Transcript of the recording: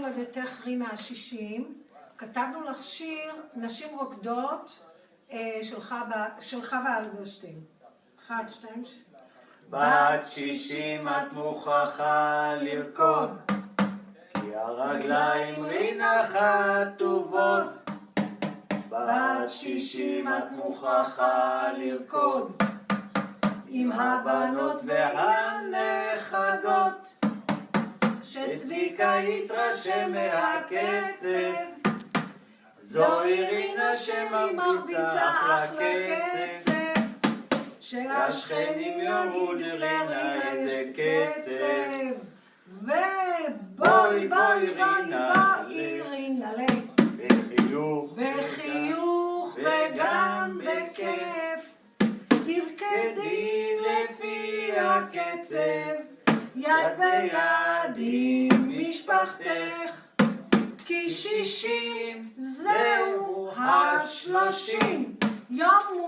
הולדתך רינה ה-60, כתבנו לך שיר נשים רוקדות של חווה אלברשטיין. 1, 2, 3. בת 60 את מוכרחה לרקוד, כי הרגליים רינה חטובות. בת 60 את מוכרחה לרקוד, עם הבנות והנכדות, שצביקה יתרשם מהקצב. זוהי רינה שמרביצה אחלה קצב, שהשכנים יראו לרינה איזה קצב. ובואי בואי בואי רינה בחיוך וגם בכיף, תרקדי לפי הקצב, יד ביד עם משפחתך, כי 60 זהו ה-30 יום